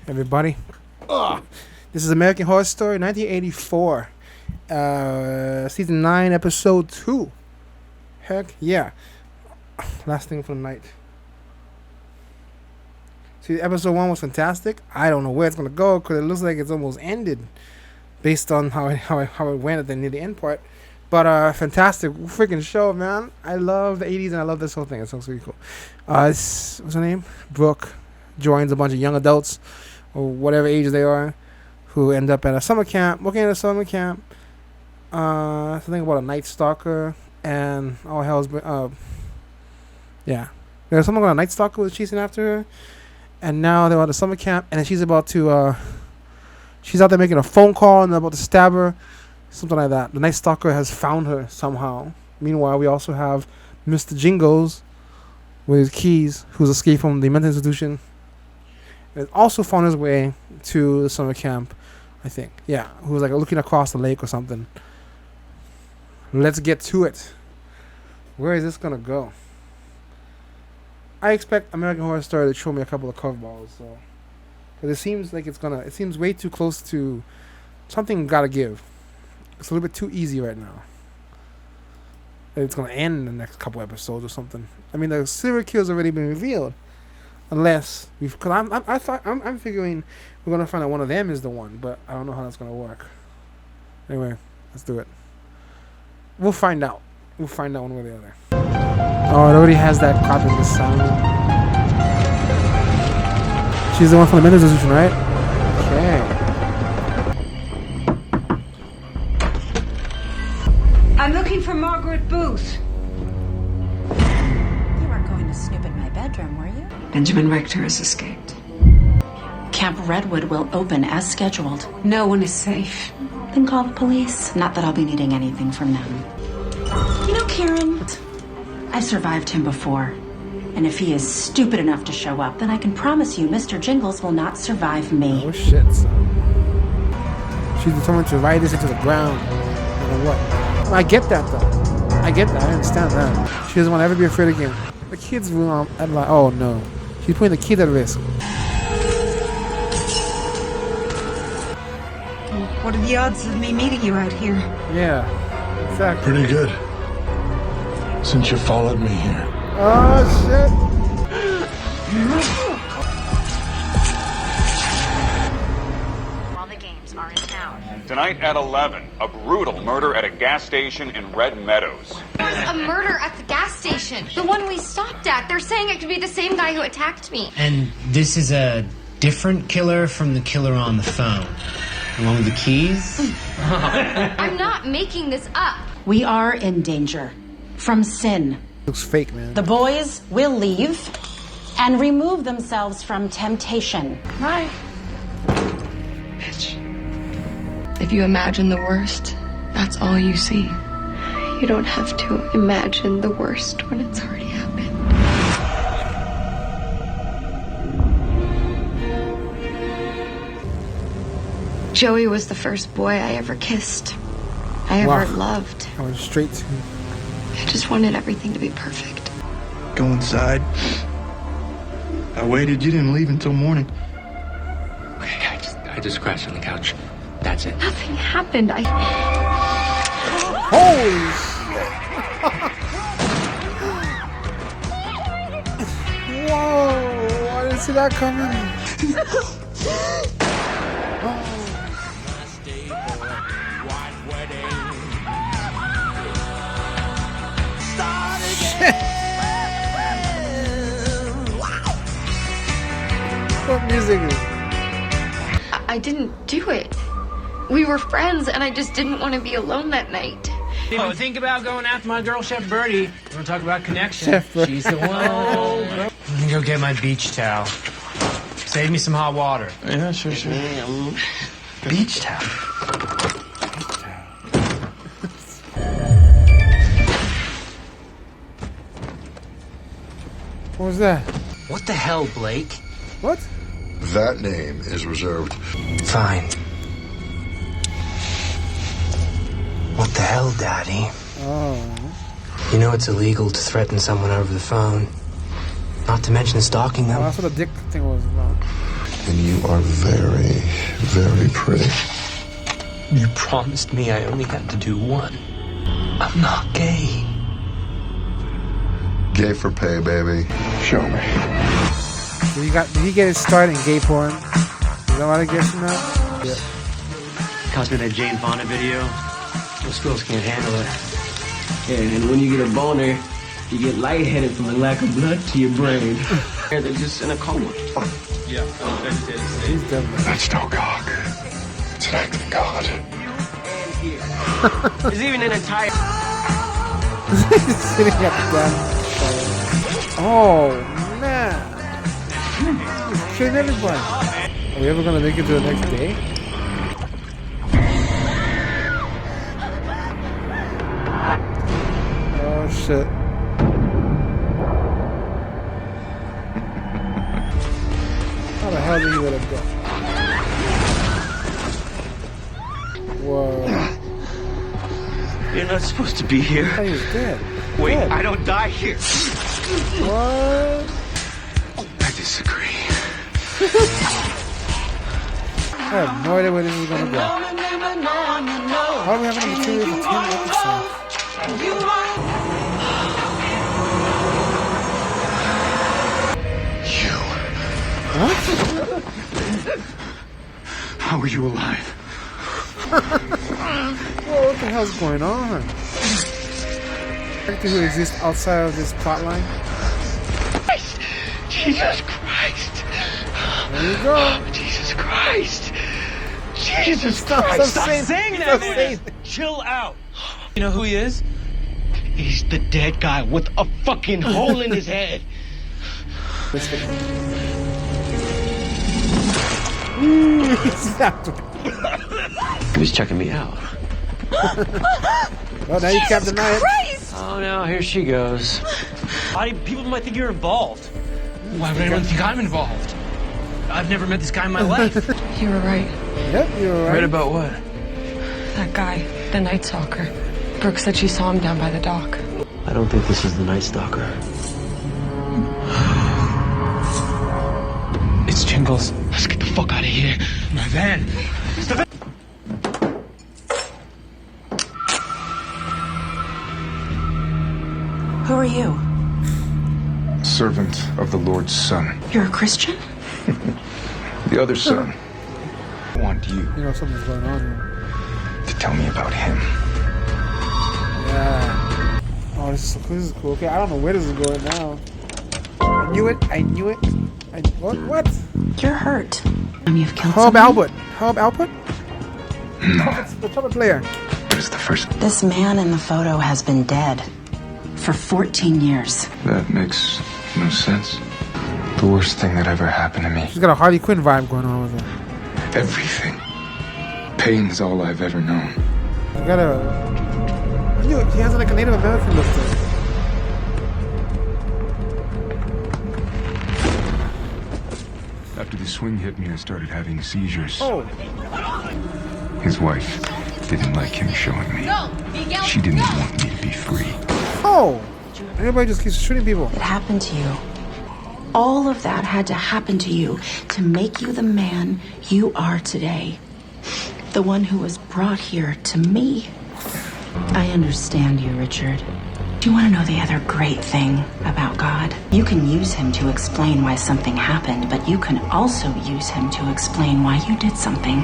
everybody. This is American Horror Story 1984. Season 9, Episode 2. Heck yeah. Last thing for the night. See, Episode 1 was fantastic. I don't know where it's going to go because it looks like it's almost ended based on how it went at the near the end part. But fantastic freaking show, man. I love the 80s and I love this whole thing. It sounds really cool. What's her name? Brooke joins a bunch of young adults or whatever age they are who end up at a summer camp, working at a summer camp. Something about a night stalker and all hell's yeah. There's someone a night stalker was chasing after her, and now they're at a summer camp, and then she's about to she's out there making a phone call and they're about to stab her, something like that. The night stalker has found her somehow. Meanwhile, we also have Mr. Jingles with his keys, who's escaped from the mental institution, and also found his way to the summer camp, I think. Yeah, who was like looking across the lake or something. Let's get to it. Where is this gonna go? I expect American Horror Story to show me a couple of curveballs, so. But it seems like it seems way too close to something gotta give. It's a little bit too easy right now. It's gonna end in the next couple episodes or something. I mean, the serial killer's already been revealed, unless because I'm figuring we're gonna find out one of them is the one, but I don't know how that's gonna work. Anyway, let's do it. We'll find out. We'll find out one way or the other. Oh, it already has that cop in the sound. She's the one from the mental institution, right? Okay. I'm looking for Margaret Booth. You weren't going to snoop in my bedroom, were you? Benjamin Richter has escaped. Camp Redwood will open as scheduled. No one is safe. Then call the police. Not that I'll be needing anything from them. You know, Karen, I've survived him before. And if he is stupid enough to show up, then I can promise you Mr. Jingles will not survive me. Oh shit, son. She's determined to ride this into the ground. No matter what. I get that though. I get that. I understand that. She doesn't want to ever be afraid again. The kids will oh no. She's putting the kid at risk. What are the odds of me meeting you out here? Yeah, exactly. Pretty good. Since you followed me here. Oh shit. While the games are in town. Tonight at 11, a brutal murder at a gas station in Red Meadows. There's a murder at the gas station. The one we stopped at. They're saying it could be the same guy who attacked me. And this is a different killer from the killer on the phone. Along with the keys? I'm not making this up. We are in danger from sin. Looks fake, man. The boys will leave and remove themselves from temptation. Right. Bitch. If you imagine the worst, that's all you see. You don't have to imagine the worst when it's already happened. Joey was the first boy I ever kissed. I ever loved. I went straight to. I just wanted everything to be perfect. Go inside. I waited. You didn't leave until morning. Okay, I just crashed on the couch. That's it. Nothing happened. Holy shit! Whoa! I didn't see that coming. What music is? I didn't do it. We were friends, and I just didn't want to be alone that night. Oh, think about going after my girl, Chef Birdie. We're gonna talk about connection. Chef Birdie. She's the one. Let me go get my beach towel. Save me some hot water. Yeah, sure. Beach towel. What was that? What the hell, Blake? What? That name is reserved. Fine. What the hell, Daddy? Oh. You know it's illegal to threaten someone over the phone. Not to mention stalking them. Oh, that's what the dick thing was about. And you are very, very pretty. You promised me I only had to do one. I'm not gay. Gay for pay, baby. Show me. Did he get his start in gay porn? Is that what I guess from that? Yeah. Cost me that Jane Fonda video. Those girls can't handle it. Yeah, and when you get a boner, you get lightheaded from the lack of blood to your brain. They're just in a coma. Yeah. He's done. That's no cock. It's an act of God. There's even an entire... He's sitting at the damn... Oh, man. He's killing everybody. Are we ever going to make it to the next day? Oh, shit. How the hell did he let him go? Whoa. You're not supposed to be here. I thought he was dead. Wait, Dead. I don't die here. What? I disagree. I have no idea where this is gonna go. How do we have enough material for 10 episodes? You. What? How are you alive? Whoa, what the hell's going on? Character who exists outside of this plotline. Jesus Christ. There you go. Jesus Christ. Jesus Stop Christ. Stop saying- saying stop that, saying man. Chill out. You know who he is? He's the dead guy with a fucking hole in his head. He was checking me out. Well, now you can't deny it. Oh, no, here she goes. People might think you're involved. Why would anyone think I'm involved? I've never met this guy in my life. You were right. Yep, you're right. Right about what? That guy, the Night Stalker. Brooke said she saw him down by the dock. I don't think this is the Night Stalker. It's Jingles. Let's get the fuck out of here. My van. It's the van. Who are you? Servant of the Lord's Son. You're a Christian? The other son. I want you You know something's going on here. to tell me about him. Yeah. Oh, this is cool. Okay, I don't know where this is going now. I knew it. What? You're hurt. You've killed Hub someone? Albert. Hub Albert? No, The trumpet player. it's the first. This man in the photo has been dead for 14 years. That makes no sense. The worst thing that ever happened to me. She's got a Harley Quinn vibe going on with her. Everything. Pain is all I've ever known. She's got a... I knew it. She has like a Native American look to her. After the swing hit me, I started having seizures. Oh. His wife didn't like him showing me. She didn't want me to be free. Oh. Everybody just keeps shooting people. It happened to you. All of that had to happen to you to make you the man you are today. The one who was brought here to me. I understand you, Richard. Do you want to know the other great thing about God? You can use him to explain why something happened, but you can also use him to explain why you did something.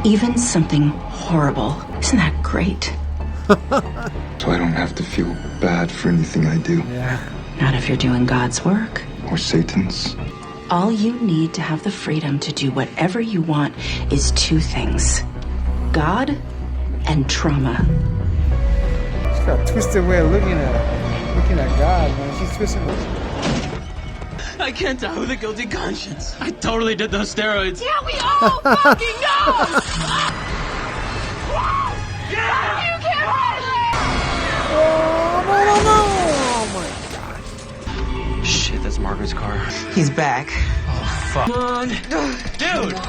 Even something horrible. Isn't that great? So I don't have to feel bad for anything I do. Yeah. Not if you're doing God's work. Or Satan's. All you need to have the freedom to do whatever you want is two things. God and trauma. She's got a twisted way of looking at it. Looking at God, man. She's twisting it. I can't die with a guilty conscience. I totally did those steroids. Yeah, we all fucking know! You can't Oh, no. Oh, my. Shit, that's Margaret's car. He's back. Oh, fuck. Come on. Dude!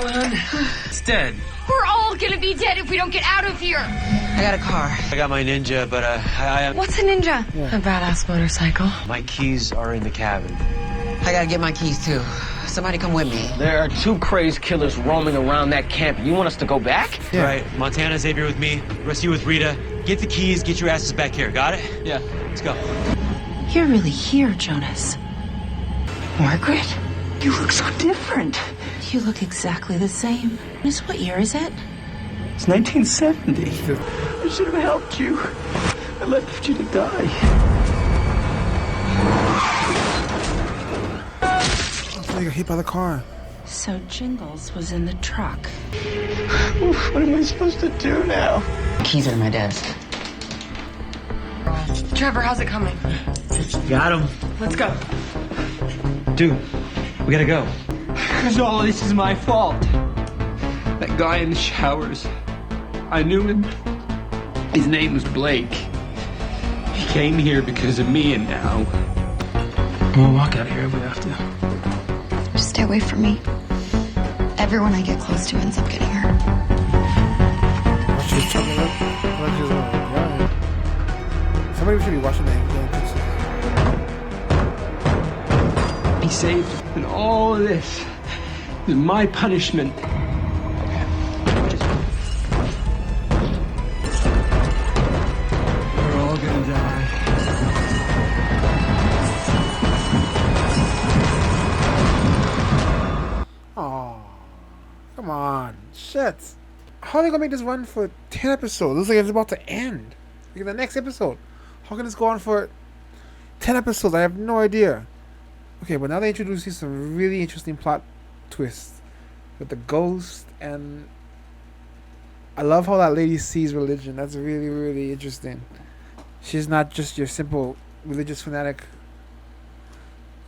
It's dead. We're all gonna be dead if we don't get out of here! I got a car. I got my Ninja, but What's a ninja? Yeah. A badass motorcycle. my keys are in the cabin. I gotta get my keys too. Somebody come with me. There are 2 crazed killers roaming around that camp. You want us to go back? Yeah. Right. Montana, Xavier with me. The rest of you with Rita. Get the keys, get your asses back here. Got it? Yeah. Let's go. You're really here, Jonas. Margaret? You look so different. You look exactly the same. Miss, what year is it? It's 1970. I should have helped you. I left you to die. You got hit by the car. So Jingles was in the truck. What am I supposed to do now? Keys are in my desk. Trevor, how's it coming? Got him. Let's go. Dude, we gotta go. Because all of this is my fault. That guy in the showers. I knew him. His name was Blake. He came here because of me, and now we'll walk out of here if we have to. Just stay away from me. Everyone I get close to ends up getting hurt. Somebody should be watching that. He saved me. And all of this is my punishment. We're all gonna die. Oh, come on. Shit. How are they gonna make this run for 10 episodes? Looks like it's about to end. Look at the next episode. How can this go on for 10 episodes? I have no idea. Okay, but now they introduce you some really interesting plot twists with the ghost, and I love how that lady sees religion. That's really, really interesting. She's not just your simple religious fanatic.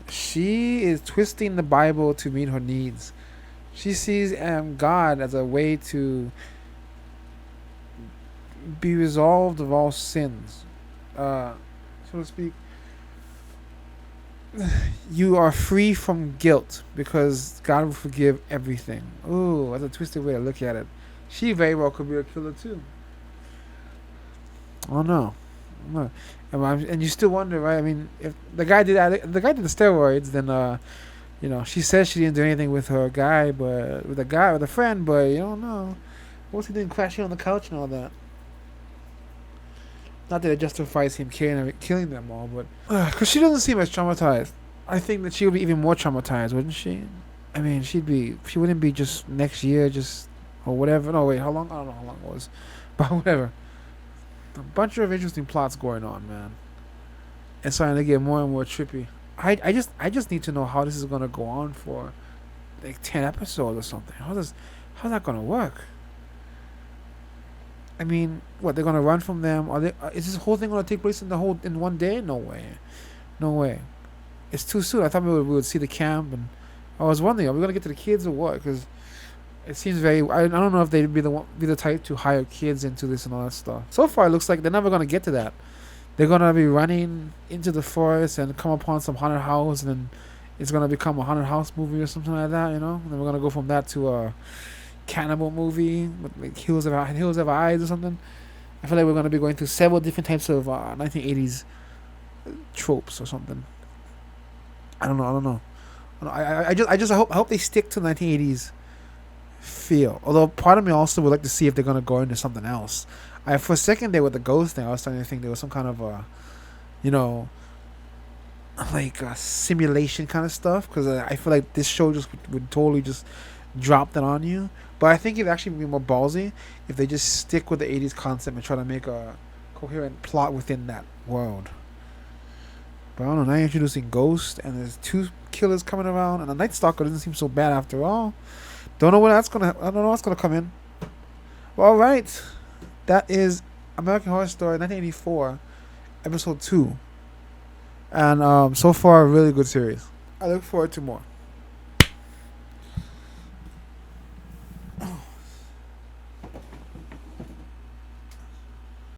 She is twisting the Bible to meet her needs. She sees God as a way to be resolved of all sins, so to speak. You are free from guilt because God will forgive everything. Ooh, that's a twisted way to look at it. She very well could be a killer too. Oh no, and you still wonder, right? I mean, if the guy did the steroids, then you know, she says she didn't do anything with her guy, but with a friend, but you don't know. What's he doing, crashing on the couch and all that? Not that it justifies him killing them all, but because she doesn't seem as traumatized. I think that she would be even more traumatized, wouldn't she? I mean, she wouldn't be just next year, or whatever. No, wait, how long? I don't know how long it was, but whatever. A bunch of interesting plots going on, man. It's starting to get more and more trippy. I just need to know how this is gonna go on for like 10 episodes or something. How's that gonna work? I mean, what, they're gonna run from them? Is this whole thing gonna take place in one day? No way. It's too soon. I thought we would see the camp, and I was wondering, are we gonna get to the kids or what? Because it seems very. I don't know if they'd be the type to hire kids into this and all that stuff. So far, it looks like they're never gonna get to that. They're gonna be running into the forest and come upon some haunted house, and then it's gonna become a haunted house movie or something like that, you know. And then we're gonna go from that to a cannibal movie with like Hills of Eyes or something. I feel like we're gonna be going through several different types of 1980s tropes or something. I don't know. I hope they stick to 1980s feel. Although part of me also would like to see if they're gonna go into something else. For a second there with the ghost thing, I was starting to think there was some kind of like a simulation kind of stuff, because I feel like this show just would totally just drop that on you. But I think it'd actually be more ballsy if they just stick with the 80s concept and try to make a coherent plot within that world. But I don't know, now you're introducing Ghost, and there's 2 killers coming around, and the Night Stalker doesn't seem so bad after all. I don't know what's gonna come in. Well, alright. That is American Horror Story 1984, episode 2. And so far, a really good series. I look forward to more.